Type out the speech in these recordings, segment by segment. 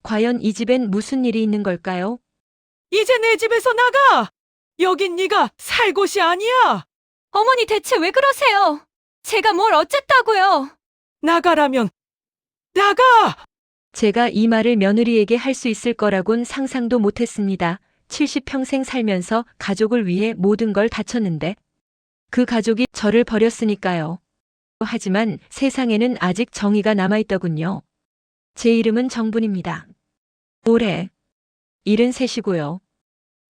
과연 이 집엔 무슨 일이 있는 걸까요? 이제 내 집에서 나가! 여긴 네가 살 곳이 아니야! 어머니 대체 왜 그러세요? 제가 뭘 어쨌다고요? 나가라면 나가! 제가 이 말을 며느리에게 할 수 있을 거라곤 상상도 못했습니다. 70평생 살면서 가족을 위해 모든 걸 바쳤는데 그 가족이 저를 버렸으니까요. 하지만 세상에는 아직 정의가 남아있더군요. 제 이름은 정분입니다. 올해 73이고요.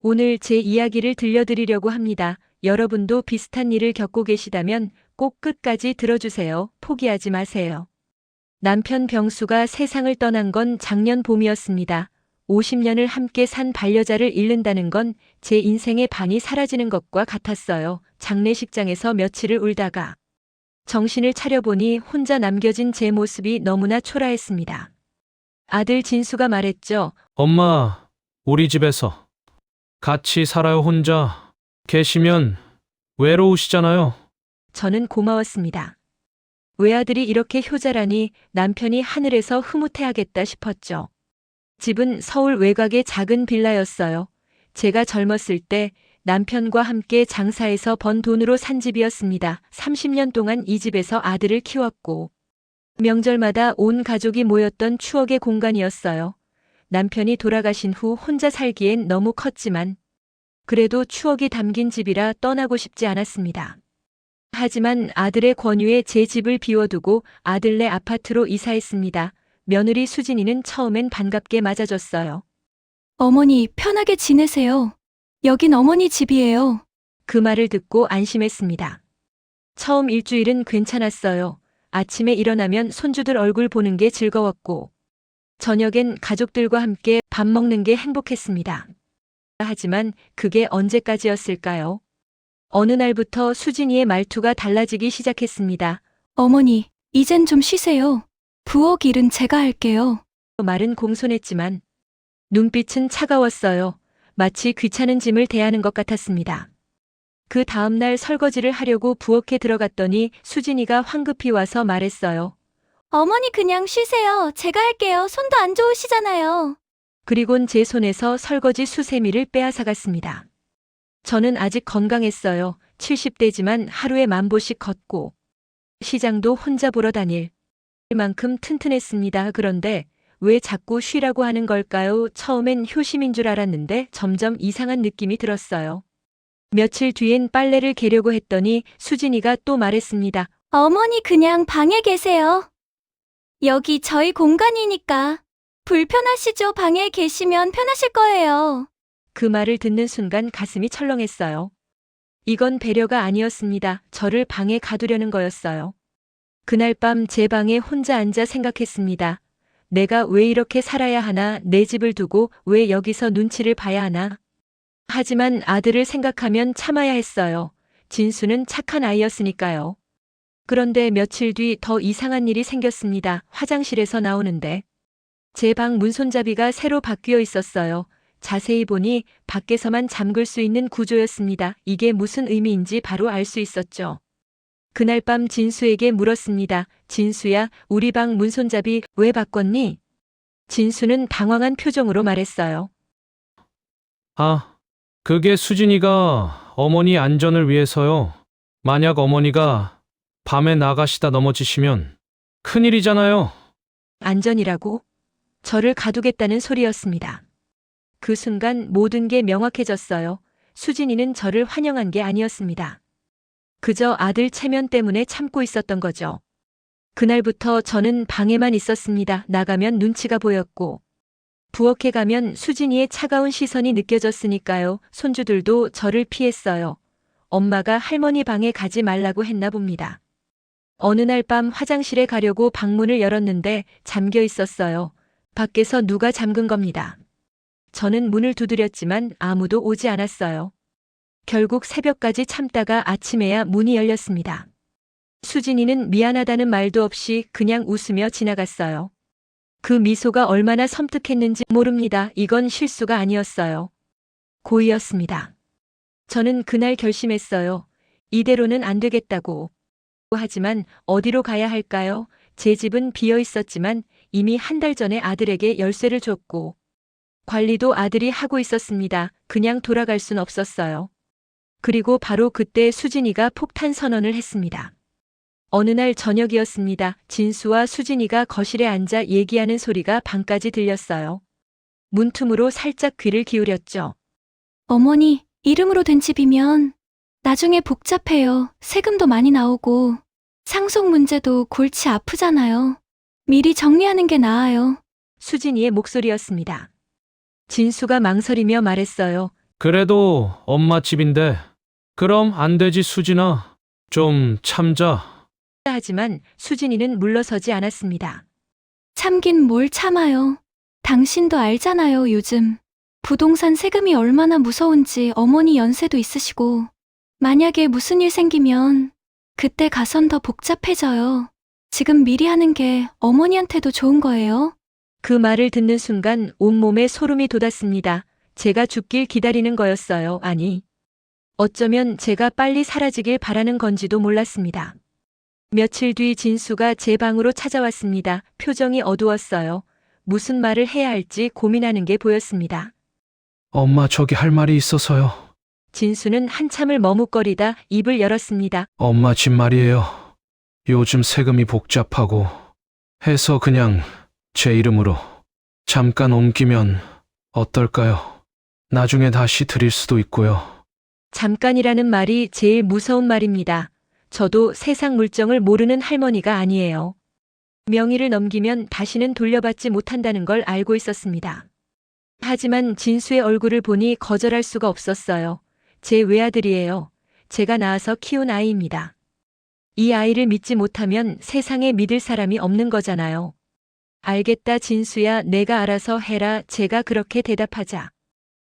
오늘 제 이야기를 들려드리려고 합니다. 여러분도 비슷한 일을 겪고 계시다면 꼭 끝까지 들어주세요. 포기하지 마세요. 남편 병수가 세상을 떠난 건 작년 봄이었습니다. 50년을 함께 산 반려자를 잃는다는 건 제 인생의 반이 사라지는 것과 같았어요. 장례식장에서 며칠을 울다가 정신을 차려보니 혼자 남겨진 제 모습이 너무나 초라했습니다. 아들 진수가 말했죠. 엄마, 우리 집에서 같이 살아요. 혼자 계시면 외로우시잖아요. 저는 고마웠습니다. 외아들이 이렇게 효자라니 남편이 하늘에서 흐뭇해하겠다 싶었죠. 집은 서울 외곽의 작은 빌라였어요. 제가 젊었을 때 남편과 함께 장사해서 번 돈으로 산 집이었습니다. 30년 동안 이 집에서 아들을 키웠고 명절마다 온 가족이 모였던 추억의 공간이었어요. 남편이 돌아가신 후 혼자 살기엔 너무 컸지만 그래도 추억이 담긴 집이라 떠나고 싶지 않았습니다. 하지만 아들의 권유에 제 집을 비워두고 아들네 아파트로 이사했습니다. 며느리 수진이는 처음엔 반갑게 맞아줬어요. 어머니 편하게 지내세요. 여긴 어머니 집이에요. 그 말을 듣고 안심했습니다. 처음 일주일은 괜찮았어요. 아침에 일어나면 손주들 얼굴 보는 게 즐거웠고 저녁엔 가족들과 함께 밥 먹는 게 행복했습니다. 하지만 그게 언제까지였을까요? 어느 날부터 수진이의 말투가 달라지기 시작했습니다. 어머니, 이젠 좀 쉬세요. 부엌 일은 제가 할게요. 말은 공손했지만 눈빛은 차가웠어요. 마치 귀찮은 짐을 대하는 것 같았습니다. 그 다음날 설거지를 하려고 부엌에 들어갔더니 수진이가 황급히 와서 말했어요. 어머니 그냥 쉬세요. 제가 할게요. 손도 안 좋으시잖아요. 그리곤 제 손에서 설거지 수세미를 빼앗아갔습니다. 저는 아직 건강했어요. 70대지만 하루에 10,000보씩 걷고 시장도 혼자 보러 다닐 만큼 튼튼했습니다. 그런데 왜 자꾸 쉬라고 하는 걸까요? 처음엔 효심인 줄 알았는데 점점 이상한 느낌이 들었어요. 며칠 뒤엔 빨래를 개려고 했더니 수진이가 또 말했습니다. 어머니 그냥 방에 계세요. 여기 저희 공간이니까. 불편하시죠? 방에 계시면 편하실 거예요. 그 말을 듣는 순간 가슴이 철렁했어요. 이건 배려가 아니었습니다. 저를 방에 가두려는 거였어요. 그날 밤 제 방에 혼자 앉아 생각했습니다. 내가 왜 이렇게 살아야 하나? 내 집을 두고 왜 여기서 눈치를 봐야 하나? 하지만 아들을 생각하면 참아야 했어요. 진수는 착한 아이였으니까요. 그런데 며칠 뒤 더 이상한 일이 생겼습니다. 화장실에서 나오는데 제 방 문손잡이가 새로 바뀌어 있었어요. 자세히 보니 밖에서만 잠글 수 있는 구조였습니다. 이게 무슨 의미인지 바로 알 수 있었죠. 그날 밤 진수에게 물었습니다. 진수야, 우리 방 문손잡이 왜 바꿨니? 진수는 당황한 표정으로 말했어요. 아, 그게 수진이가 어머니 안전을 위해서요. 만약 어머니가 밤에 나가시다 넘어지시면 큰일이잖아요. 안전이라고? 저를 가두겠다는 소리였습니다. 그 순간 모든 게 명확해졌어요. 수진이는 저를 환영한 게 아니었습니다. 그저 아들 체면 때문에 참고 있었던 거죠. 그날부터 저는 방에만 있었습니다. 나가면 눈치가 보였고 부엌에 가면 수진이의 차가운 시선이 느껴졌으니까요. 손주들도 저를 피했어요. 엄마가 할머니 방에 가지 말라고 했나 봅니다. 어느 날 밤 화장실에 가려고 방문을 열었는데 잠겨 있었어요. 밖에서 누가 잠근 겁니다. 저는 문을 두드렸지만 아무도 오지 않았어요. 결국 새벽까지 참다가 아침에야 문이 열렸습니다. 수진이는 미안하다는 말도 없이 그냥 웃으며 지나갔어요. 그 미소가 얼마나 섬뜩했는지 모릅니다. 이건 실수가 아니었어요. 고의였습니다. 저는 그날 결심했어요. 이대로는 안 되겠다고. 하지만 어디로 가야 할까요? 제 집은 비어 있었지만 이미 한 달 전에 아들에게 열쇠를 줬고 관리도 아들이 하고 있었습니다. 그냥 돌아갈 순 없었어요. 그리고 바로 그때 수진이가 폭탄 선언을 했습니다. 어느 날 저녁이었습니다. 진수와 수진이가 거실에 앉아 얘기하는 소리가 방까지 들렸어요. 문틈으로 살짝 귀를 기울였죠. 어머니, 이름으로 된 집이면 나중에 복잡해요. 세금도 많이 나오고 상속 문제도 골치 아프잖아요. 미리 정리하는 게 나아요. 수진이의 목소리였습니다. 진수가 망설이며 말했어요. 그래도 엄마 집인데. 그럼 안 되지, 수진아. 좀 참자. 하지만 수진이는 물러서지 않았습니다. 참긴 뭘 참아요. 당신도 알잖아요, 요즘. 부동산 세금이 얼마나 무서운지. 어머니 연세도 있으시고. 만약에 무슨 일 생기면 그때 가선 더 복잡해져요. 지금 미리 하는 게 어머니한테도 좋은 거예요. 그 말을 듣는 순간 온몸에 소름이 돋았습니다. 제가 죽길 기다리는 거였어요. 아니, 어쩌면 제가 빨리 사라지길 바라는 건지도 몰랐습니다. 며칠 뒤 진수가 제 방으로 찾아왔습니다. 표정이 어두웠어요. 무슨 말을 해야 할지 고민하는 게 보였습니다. 엄마, 저기 할 말이 있어서요. 진수는 한참을 머뭇거리다 입을 열었습니다. 엄마 집 말이에요. 요즘 세금이 복잡하고 해서 그냥 제 이름으로 잠깐 옮기면 어떨까요? 나중에 다시 드릴 수도 있고요. 잠깐이라는 말이 제일 무서운 말입니다. 저도 세상 물정을 모르는 할머니가 아니에요. 명의를 넘기면 다시는 돌려받지 못한다는 걸 알고 있었습니다. 하지만 진수의 얼굴을 보니 거절할 수가 없었어요. 제 외아들이에요. 제가 낳아서 키운 아이입니다. 이 아이를 믿지 못하면 세상에 믿을 사람이 없는 거잖아요. 알겠다, 진수야. 내가 알아서 해라. 제가 그렇게 대답하자.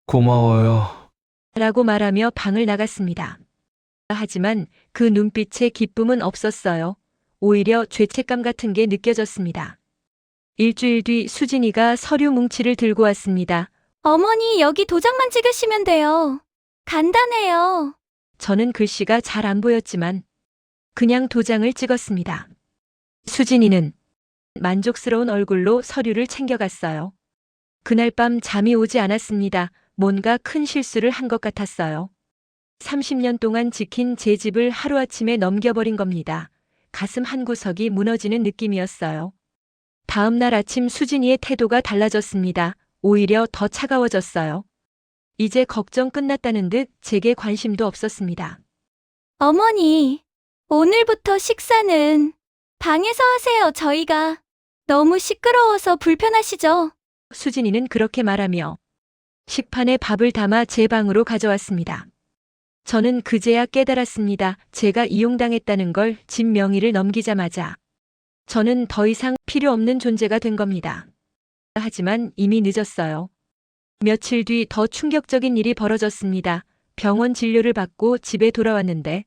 고마워요. 라고 말하며 방을 나갔습니다. 하지만 그 눈빛에 기쁨은 없었어요. 오히려 죄책감 같은 게 느껴졌습니다. 일주일 뒤 수진이가 서류 뭉치를 들고 왔습니다. 어머니, 여기 도장만 찍으시면 돼요. 간단해요. 저는 글씨가 잘 안 보였지만 그냥 도장을 찍었습니다. 수진이는 만족스러운 얼굴로 서류를 챙겨갔어요. 그날 밤 잠이 오지 않았습니다. 뭔가 큰 실수를 한 것 같았어요. 30년 동안 지킨 제 집을 하루아침에 넘겨버린 겁니다. 가슴 한구석이 무너지는 느낌이었어요. 다음 날 아침 수진이의 태도가 달라졌습니다. 오히려 더 차가워졌어요. 이제 걱정 끝났다는 듯 제게 관심도 없었습니다. 어머니, 오늘부터 식사는 방에서 하세요. 저희가 너무 시끄러워서 불편하시죠? 수진이는 그렇게 말하며 식판에 밥을 담아 제 방으로 가져왔습니다. 저는 그제야 깨달았습니다. 제가 이용당했다는 걸 집 명의를 넘기자마자 저는 더 이상 필요 없는 존재가 된 겁니다. 하지만 이미 늦었어요. 며칠 뒤 더 충격적인 일이 벌어졌습니다. 병원 진료를 받고 집에 돌아왔는데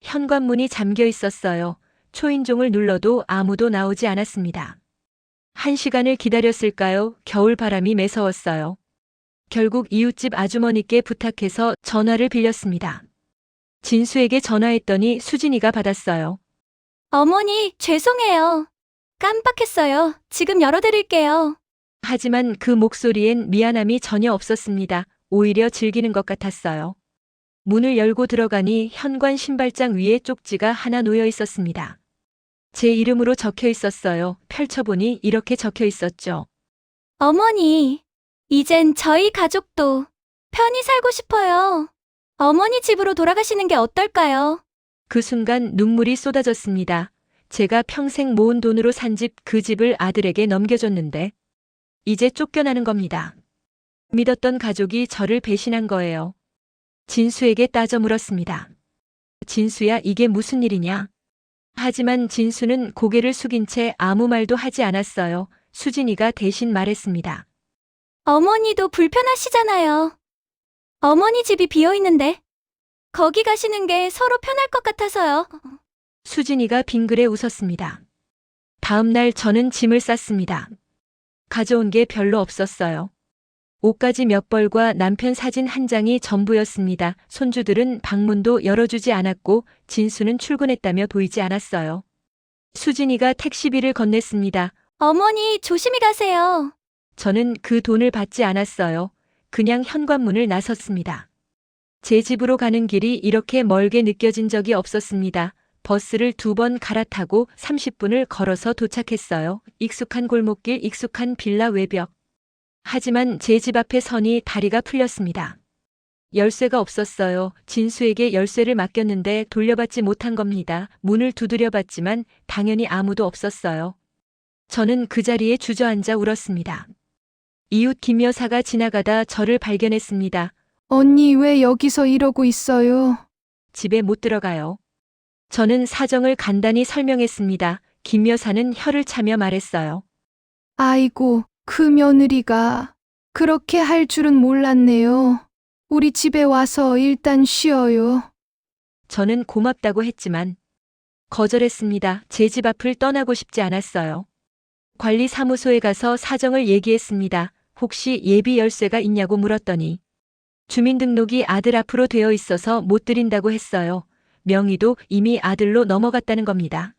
현관문이 잠겨 있었어요. 초인종을 눌러도 아무도 나오지 않았습니다. 1시간을 기다렸을까요? 겨울 바람이 매서웠어요. 결국 이웃집 아주머니께 부탁해서 전화를 빌렸습니다. 진수에게 전화했더니 수진이가 받았어요. 어머니, 죄송해요. 깜빡했어요. 지금 열어드릴게요. 하지만 그 목소리엔 미안함이 전혀 없었습니다. 오히려 즐기는 것 같았어요. 문을 열고 들어가니 현관 신발장 위에 쪽지가 하나 놓여 있었습니다. 제 이름으로 적혀 있었어요. 펼쳐보니 이렇게 적혀 있었죠. 어머니, 이젠 저희 가족도 편히 살고 싶어요. 어머니 집으로 돌아가시는 게 어떨까요? 그 순간 눈물이 쏟아졌습니다. 제가 평생 모은 돈으로 산 집, 그 집을 아들에게 넘겨줬는데 이제 쫓겨나는 겁니다. 믿었던 가족이 저를 배신한 거예요. 진수에게 따져 물었습니다. 진수야, 이게 무슨 일이냐? 하지만 진수는 고개를 숙인 채 아무 말도 하지 않았어요. 수진이가 대신 말했습니다. 어머니도 불편하시잖아요. 어머니 집이 비어있는데 거기 가시는 게 서로 편할 것 같아서요. 수진이가 빙그레 웃었습니다. 다음 날 저는 짐을 쌌습니다. 가져온 게 별로 없었어요. 옷가지 몇 벌과 남편 사진 한 장이 전부였습니다. 손주들은 방문도 열어주지 않았고 진수는 출근했다며 보이지 않았어요. 수진이가 택시비를 건넸습니다. 어머니, 조심히 가세요. 저는 그 돈을 받지 않았어요. 그냥 현관문을 나섰습니다. 제 집으로 가는 길이 이렇게 멀게 느껴진 적이 없었습니다. 버스를 2번 갈아타고 30분을 걸어서 도착했어요. 익숙한 골목길, 익숙한 빌라 외벽. 하지만 제 집 앞에 서니 다리가 풀렸습니다. 열쇠가 없었어요. 진수에게 열쇠를 맡겼는데 돌려받지 못한 겁니다. 문을 두드려 봤지만 당연히 아무도 없었어요. 저는 그 자리에 주저앉아 울었습니다. 이웃 김 여사가 지나가다 저를 발견했습니다. 언니 왜 여기서 이러고 있어요? 집에 못 들어가요. 저는 사정을 간단히 설명했습니다. 김 여사는 혀를 차며 말했어요. 아이고, 그 며느리가 그렇게 할 줄은 몰랐네요. 우리 집에 와서 일단 쉬어요. 저는 고맙다고 했지만 거절했습니다. 제 집 앞을 떠나고 싶지 않았어요. 관리사무소에 가서 사정을 얘기했습니다. 혹시 예비 열쇠가 있냐고 물었더니 주민등록이 아들 앞으로 되어 있어서 못 드린다고 했어요. 명의도 이미 아들로 넘어갔다는 겁니다.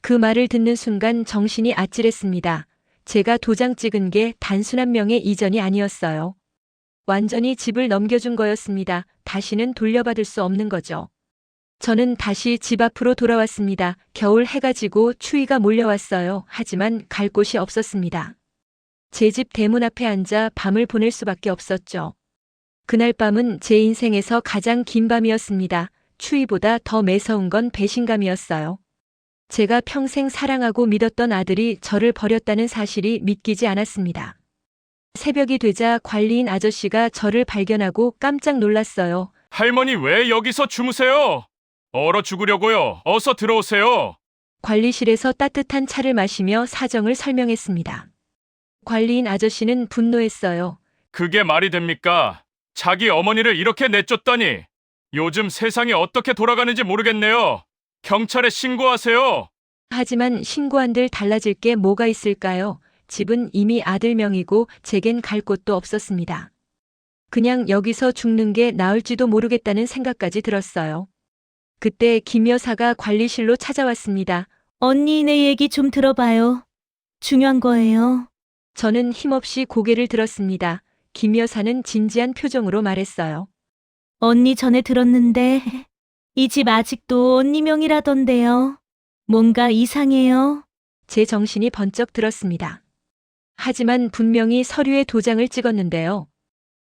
그 말을 듣는 순간 정신이 아찔했습니다. 제가 도장 찍은 게 단순한 명의 이전이 아니었어요. 완전히 집을 넘겨준 거였습니다. 다시는 돌려받을 수 없는 거죠. 저는 다시 집 앞으로 돌아왔습니다. 겨울 해가 지고 추위가 몰려왔어요. 하지만 갈 곳이 없었습니다. 제 집 대문 앞에 앉아 밤을 보낼 수밖에 없었죠. 그날 밤은 제 인생에서 가장 긴 밤이었습니다. 추위보다 더 매서운 건 배신감이었어요. 제가 평생 사랑하고 믿었던 아들이 저를 버렸다는 사실이 믿기지 않았습니다. 새벽이 되자 관리인 아저씨가 저를 발견하고 깜짝 놀랐어요. 할머니 왜 여기서 주무세요? 얼어 죽으려고요. 어서 들어오세요. 관리실에서 따뜻한 차를 마시며 사정을 설명했습니다. 관리인 아저씨는 분노했어요. 그게 말이 됩니까? 자기 어머니를 이렇게 내쫓다니. 요즘 세상이 어떻게 돌아가는지 모르겠네요. 경찰에 신고하세요. 하지만 신고한들 달라질 게 뭐가 있을까요? 집은 이미 아들 명이고 제겐 갈 곳도 없었습니다. 그냥 여기서 죽는 게 나을지도 모르겠다는 생각까지 들었어요. 그때 김 여사가 관리실로 찾아왔습니다. 언니, 내 얘기 좀 들어봐요. 중요한 거예요. 저는 힘없이 고개를 들었습니다. 김 여사는 진지한 표정으로 말했어요. 언니 전에 들었는데 이 집 아직도 언니 명이라던데요. 뭔가 이상해요. 제 정신이 번쩍 들었습니다. 하지만 분명히 서류에 도장을 찍었는데요.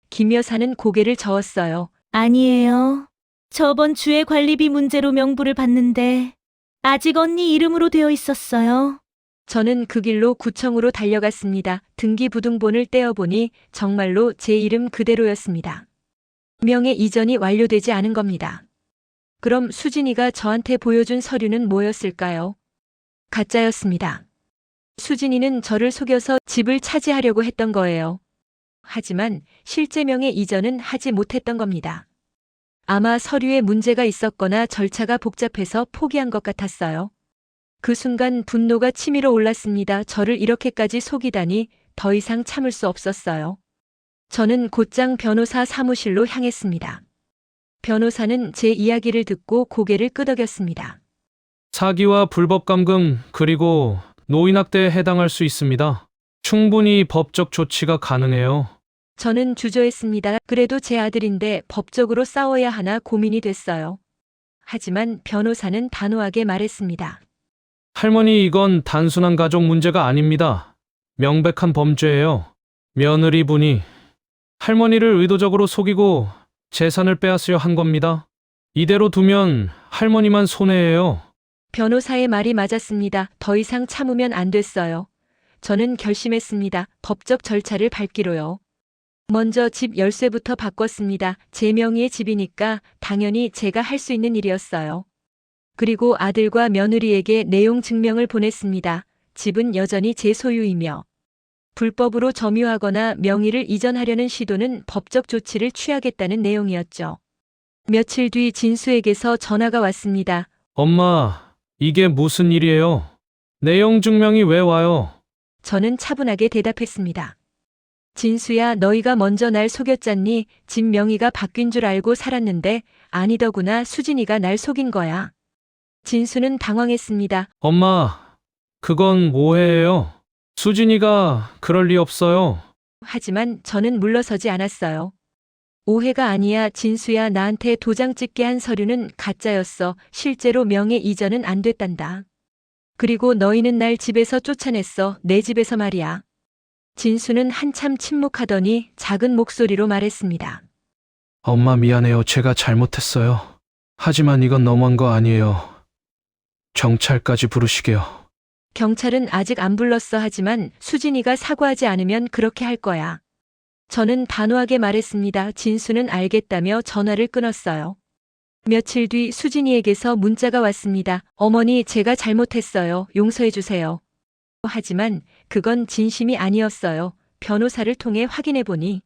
김 여사는 고개를 저었어요. 아니에요. 저번 주에 관리비 문제로 명부를 받는데 아직 언니 이름으로 되어 있었어요. 저는 그 길로 구청으로 달려갔습니다. 등기부등본을 떼어보니 정말로 제 이름 그대로였습니다. 명의 이전이 완료되지 않은 겁니다. 그럼 수진이가 저한테 보여준 서류는 뭐였을까요? 가짜였습니다. 수진이는 저를 속여서 집을 차지하려고 했던 거예요. 하지만 실제 명의 이전은 하지 못했던 겁니다. 아마 서류에 문제가 있었거나 절차가 복잡해서 포기한 것 같았어요. 그 순간 분노가 치밀어 올랐습니다. 저를 이렇게까지 속이다니 더 이상 참을 수 없었어요. 저는 곧장 변호사 사무실로 향했습니다. 변호사는 제 이야기를 듣고 고개를 끄덕였습니다. 사기와 불법 감금 그리고 노인학대에 해당할 수 있습니다. 충분히 법적 조치가 가능해요. 저는 주저했습니다. 그래도 제 아들인데 법적으로 싸워야 하나 고민이 됐어요. 하지만 변호사는 단호하게 말했습니다. 할머니, 이건 단순한 가족 문제가 아닙니다. 명백한 범죄예요. 며느리분이 할머니를 의도적으로 속이고 재산을 빼앗으려 한 겁니다. 이대로 두면 할머니만 손해예요. 변호사의 말이 맞았습니다. 더 이상 참으면 안 됐어요. 저는 결심했습니다. 법적 절차를 밟기로요. 먼저 집 열쇠부터 바꿨습니다. 제 명의의 집이니까 당연히 제가 할 수 있는 일이었어요. 그리고 아들과 며느리에게 내용 증명을 보냈습니다. 집은 여전히 제 소유이며 불법으로 점유하거나 명의를 이전하려는 시도는 법적 조치를 취하겠다는 내용이었죠. 며칠 뒤 진수에게서 전화가 왔습니다. 엄마, 이게 무슨 일이에요? 내용 증명이 왜 와요? 저는 차분하게 대답했습니다. 진수야, 너희가 먼저 날 속였잖니. 집 명의가 바뀐 줄 알고 살았는데 아니더구나. 수진이가 날 속인 거야. 진수는 당황했습니다. 엄마, 그건 오해예요. 수진이가 그럴 리 없어요. 하지만 저는 물러서지 않았어요. 오해가 아니야, 진수야. 나한테 도장 찍게 한 서류는 가짜였어. 실제로 명예 이전은 안 됐단다. 그리고 너희는 날 집에서 쫓아냈어. 내 집에서 말이야. 진수는 한참 침묵하더니 작은 목소리로 말했습니다. 엄마 미안해요. 제가 잘못했어요. 하지만 이건 너무한 거 아니에요. 경찰까지 부르시게요. 경찰은 아직 안 불렀어. 하지만 수진이가 사과하지 않으면 그렇게 할 거야. 저는 단호하게 말했습니다. 진수는 알겠다며 전화를 끊었어요. 며칠 뒤 수진이에게서 문자가 왔습니다. 어머니, 제가 잘못했어요. 용서해 주세요. 하지만 그건 진심이 아니었어요. 변호사를 통해 확인해 보니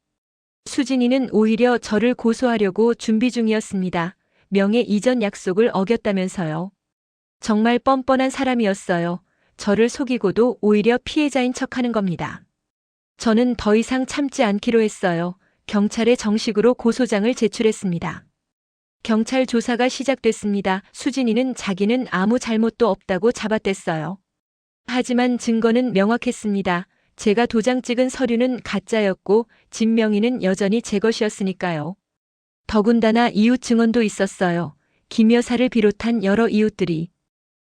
수진이는 오히려 저를 고소하려고 준비 중이었습니다. 명예 이전 약속을 어겼다면서요. 정말 뻔뻔한 사람이었어요. 저를 속이고도 오히려 피해자인 척하는 겁니다. 저는 더 이상 참지 않기로 했어요. 경찰에 정식으로 고소장을 제출했습니다. 경찰 조사가 시작됐습니다. 수진이는 자기는 아무 잘못도 없다고 잡아댔어요. 하지만 증거는 명확했습니다. 제가 도장 찍은 서류는 가짜였고 집 명의는 여전히 제 것이었으니까요. 더군다나 이웃 증언도 있었어요. 김 여사를 비롯한 여러 이웃들이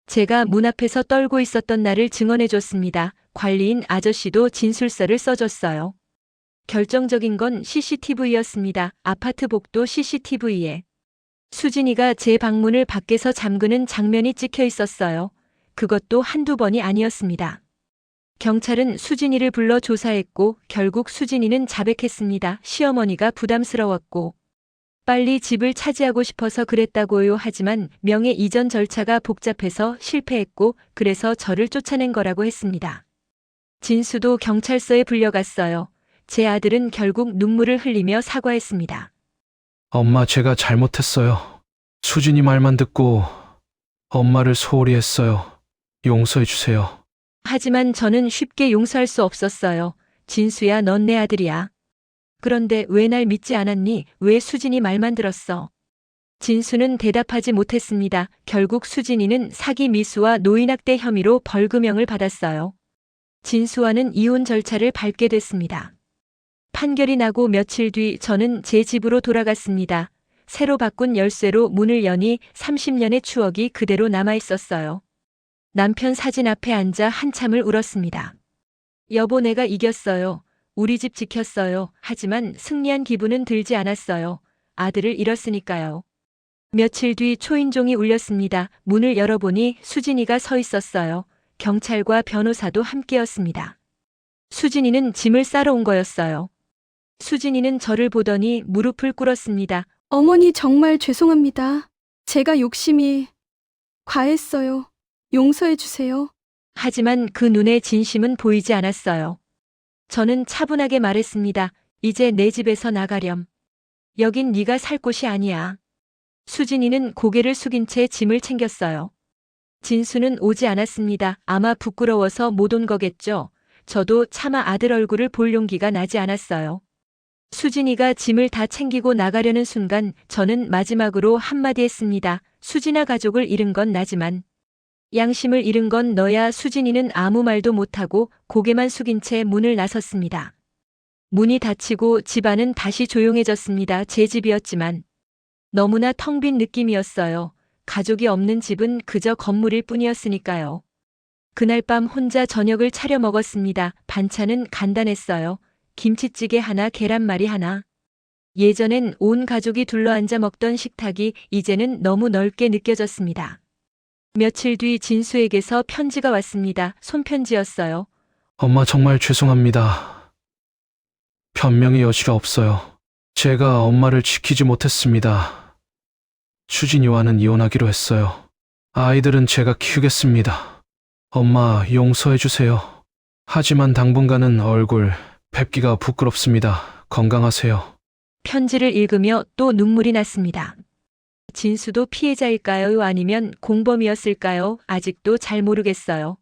제가 문 앞에서 떨고 있었던 날을 증언해줬습니다. 관리인 아저씨도 진술서를 써줬어요. 결정적인 건 CCTV였습니다. 아파트 복도 CCTV에 수진이가 제 방문을 밖에서 잠그는 장면이 찍혀 있었어요. 그것도 한두 번이 아니었습니다. 경찰은 수진이를 불러 조사했고 결국 수진이는 자백했습니다. 시어머니가 부담스러웠고 빨리 집을 차지하고 싶어서 그랬다고요. 하지만 명예 이전 절차가 복잡해서 실패했고 그래서 저를 쫓아낸 거라고 했습니다. 진수도 경찰서에 불려갔어요. 제 아들은 결국 눈물을 흘리며 사과했습니다. 엄마, 제가 잘못했어요. 수진이 말만 듣고 엄마를 소홀히 했어요. 용서해 주세요. 하지만 저는 쉽게 용서할 수 없었어요. 진수야, 넌 내 아들이야. 그런데 왜 날 믿지 않았니? 왜 수진이 말만 들었어? 진수는 대답하지 못했습니다. 결국 수진이는 사기 미수와 노인학대 혐의로 벌금형을 받았어요. 진수와는 이혼 절차를 밟게 됐습니다. 판결이 나고 며칠 뒤 저는 제 집으로 돌아갔습니다. 새로 바꾼 열쇠로 문을 여니 30년의 추억이 그대로 남아 있었어요. 남편 사진 앞에 앉아 한참을 울었습니다. 여보, 내가 이겼어요. 우리 집 지켰어요. 하지만 승리한 기분은 들지 않았어요. 아들을 잃었으니까요. 며칠 뒤 초인종이 울렸습니다. 문을 열어보니 수진이가 서 있었어요. 경찰과 변호사도 함께였습니다. 수진이는 짐을 싸러 온 거였어요. 수진이는 저를 보더니 무릎을 꿇었습니다. 어머니 정말 죄송합니다. 제가 욕심이 과했어요. 용서해 주세요. 하지만 그 눈에 진심은 보이지 않았어요. 저는 차분하게 말했습니다. 이제 내 집에서 나가렴. 여긴 네가 살 곳이 아니야. 수진이는 고개를 숙인 채 짐을 챙겼어요. 진수는 오지 않았습니다. 아마 부끄러워서 못 온 거겠죠. 저도 차마 아들 얼굴을 볼 용기가 나지 않았어요. 수진이가 짐을 다 챙기고 나가려는 순간 저는 마지막으로 한마디 했습니다. 수진아, 가족을 잃은 건 나지만 양심을 잃은 건 너야. 수진이는 아무 말도 못하고 고개만 숙인 채 문을 나섰습니다. 문이 닫히고 집안은 다시 조용해졌습니다. 제 집이었지만 너무나 텅 빈 느낌이었어요. 가족이 없는 집은 그저 건물일 뿐이었으니까요. 그날 밤 혼자 저녁을 차려 먹었습니다. 반찬은 간단했어요. 김치찌개 하나, 계란말이 하나. 예전엔 온 가족이 둘러앉아 먹던 식탁이 이제는 너무 넓게 느껴졌습니다. 며칠 뒤 진수에게서 편지가 왔습니다. 손편지였어요. 엄마, 정말 죄송합니다. 변명의 여지가 없어요. 제가 엄마를 지키지 못했습니다. 수진이와는 이혼하기로 했어요. 아이들은 제가 키우겠습니다. 엄마, 용서해 주세요. 하지만 당분간은 얼굴 뵙기가 부끄럽습니다. 건강하세요. 편지를 읽으며 또 눈물이 났습니다. 진수도 피해자일까요? 아니면 공범이었을까요? 아직도 잘 모르겠어요.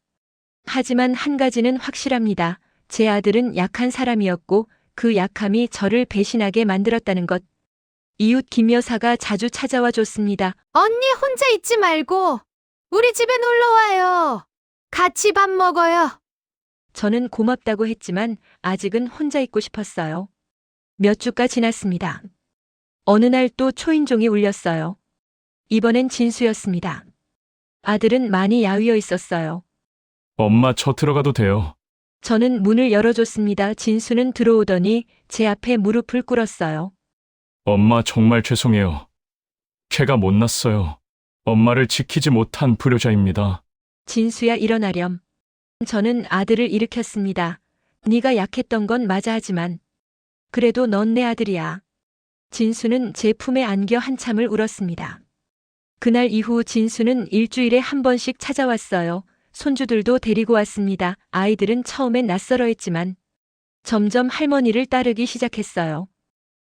하지만 한 가지는 확실합니다. 제 아들은 약한 사람이었고 그 약함이 저를 배신하게 만들었다는 것. 이웃 김 여사가 자주 찾아와 줬습니다. 언니 혼자 있지 말고 우리 집에 놀러 와요. 같이 밥 먹어요. 저는 고맙다고 했지만 아직은 혼자 있고 싶었어요. 몇 주가 지났습니다. 어느 날 또 초인종이 울렸어요. 이번엔 진수였습니다. 아들은 많이 야위어 있었어요. 엄마, 저 들어가도 돼요? 저는 문을 열어줬습니다. 진수는 들어오더니 제 앞에 무릎을 꿇었어요. 엄마, 정말 죄송해요. 제가 못났어요. 엄마를 지키지 못한 불효자입니다. 진수야, 일어나렴. 저는 아들을 일으켰습니다. 네가 약했던 건 맞아 하지만 그래도 넌 내 아들이야. 진수는 제 품에 안겨 한참을 울었습니다. 그날 이후 진수는 일주일에 한 번씩 찾아왔어요. 손주들도 데리고 왔습니다. 아이들은 처음엔 낯설어했지만 점점 할머니를 따르기 시작했어요.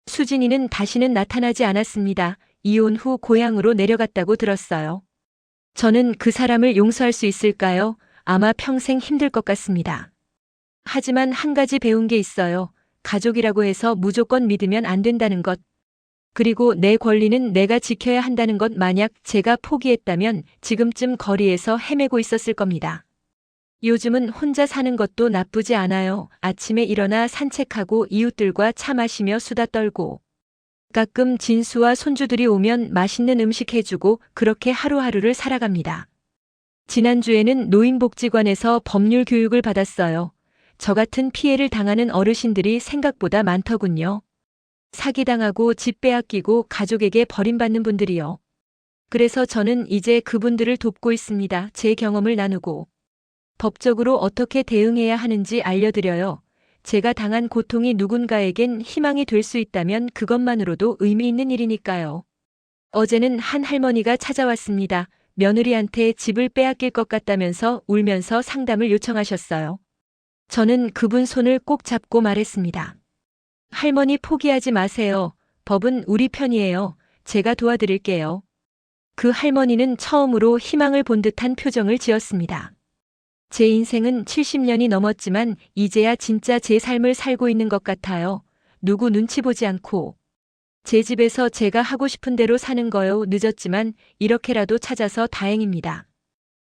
수진이는 다시는 나타나지 않았습니다. 이혼 후 고향으로 내려갔다고 들었어요. 저는 그 사람을 용서할 수 있을까요? 아마 평생 힘들 것 같습니다. 하지만 한 가지 배운 게 있어요. 가족이라고 해서 무조건 믿으면 안 된다는 것. 그리고 내 권리는 내가 지켜야 한다는 것. 만약 제가 포기했다면 지금쯤 거리에서 헤매고 있었을 겁니다. 요즘은 혼자 사는 것도 나쁘지 않아요. 아침에 일어나 산책하고 이웃들과 차 마시며 수다 떨고 가끔 진수와 손주들이 오면 맛있는 음식 해주고 그렇게 하루하루를 살아갑니다. 지난주에는 노인복지관에서 법률 교육을 받았어요. 저 같은 피해를 당하는 어르신들이 생각보다 많더군요. 사기당하고 집 빼앗기고 가족에게 버림받는 분들이요. 그래서 저는 이제 그분들을 돕고 있습니다. 제 경험을 나누고 법적으로 어떻게 대응해야 하는지 알려드려요. 제가 당한 고통이 누군가에겐 희망이 될 수 있다면 그것만으로도 의미 있는 일이니까요. 어제는 한 할머니가 찾아왔습니다. 며느리한테 집을 빼앗길 것 같다면서 울면서 상담을 요청하셨어요. 저는 그분 손을 꼭 잡고 말했습니다. 할머니, 포기하지 마세요. 법은 우리 편이에요. 제가 도와드릴게요. 그 할머니는 처음으로 희망을 본 듯한 표정을 지었습니다. 제 인생은 70년이 넘었지만 이제야 진짜 제 삶을 살고 있는 것 같아요. 누구 눈치 보지 않고 제 집에서 제가 하고 싶은 대로 사는 거요. 늦었지만 이렇게라도 찾아서 다행입니다.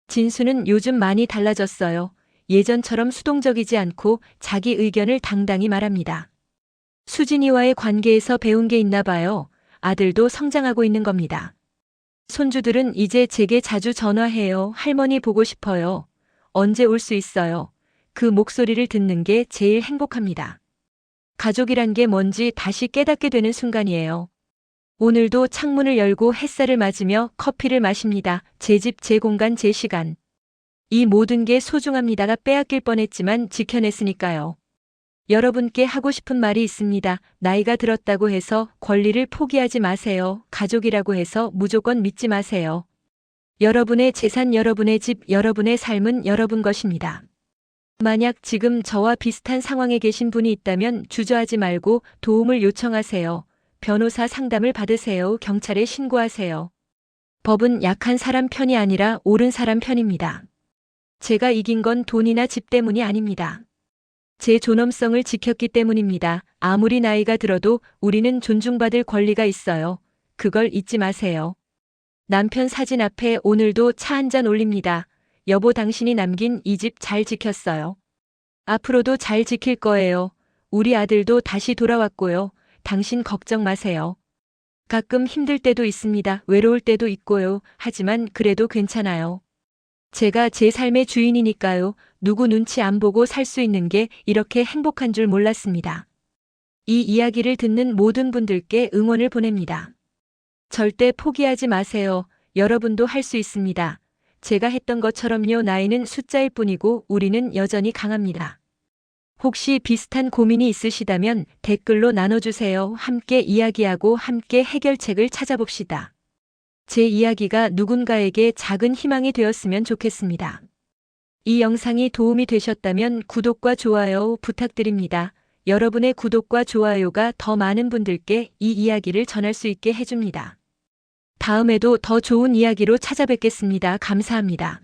진수는 요즘 많이 달라졌어요. 예전처럼 수동적이지 않고 자기 의견을 당당히 말합니다. 수진이와의 관계에서 배운 게 있나 봐요. 아들도 성장하고 있는 겁니다. 손주들은 이제 제게 자주 전화해요. 할머니 보고 싶어요. 언제 올 수 있어요? 그 목소리를 듣는 게 제일 행복합니다. 가족이란 게 뭔지 다시 깨닫게 되는 순간이에요. 오늘도 창문을 열고 햇살을 맞으며 커피를 마십니다. 제 집, 제 공간, 제 시간. 이 모든 게 소중합니다가 빼앗길 뻔했지만 지켜냈으니까요. 여러분께 하고 싶은 말이 있습니다. 나이가 들었다고 해서 권리를 포기하지 마세요. 가족이라고 해서 무조건 믿지 마세요. 여러분의 재산, 여러분의 집, 여러분의 삶은 여러분 것입니다. 만약 지금 저와 비슷한 상황에 계신 분이 있다면 주저하지 말고 도움을 요청하세요. 변호사 상담을 받으세요. 경찰에 신고하세요. 법은 약한 사람 편이 아니라 옳은 사람 편입니다. 제가 이긴 건 돈이나 집 때문이 아닙니다. 제 존엄성을 지켰기 때문입니다. 아무리 나이가 들어도 우리는 존중받을 권리가 있어요. 그걸 잊지 마세요. 남편 사진 앞에 오늘도 차 한 잔 올립니다. 여보, 당신이 남긴 이 집 잘 지켰어요. 앞으로도 잘 지킬 거예요. 우리 아들도 다시 돌아왔고요. 당신 걱정 마세요. 가끔 힘들 때도 있습니다. 외로울 때도 있고요. 하지만 그래도 괜찮아요. 제가 제 삶의 주인이니까요. 누구 눈치 안 보고 살 수 있는 게 이렇게 행복한 줄 몰랐습니다. 이 이야기를 듣는 모든 분들께 응원을 보냅니다. 절대 포기하지 마세요. 여러분도 할 수 있습니다. 제가 했던 것처럼요. 나이는 숫자일 뿐이고 우리는 여전히 강합니다. 혹시 비슷한 고민이 있으시다면 댓글로 나눠주세요. 함께 이야기하고 함께 해결책을 찾아봅시다. 제 이야기가 누군가에게 작은 희망이 되었으면 좋겠습니다. 이 영상이 도움이 되셨다면 구독과 좋아요 부탁드립니다. 여러분의 구독과 좋아요가 더 많은 분들께 이 이야기를 전할 수 있게 해줍니다. 다음에도 더 좋은 이야기로 찾아뵙겠습니다. 감사합니다.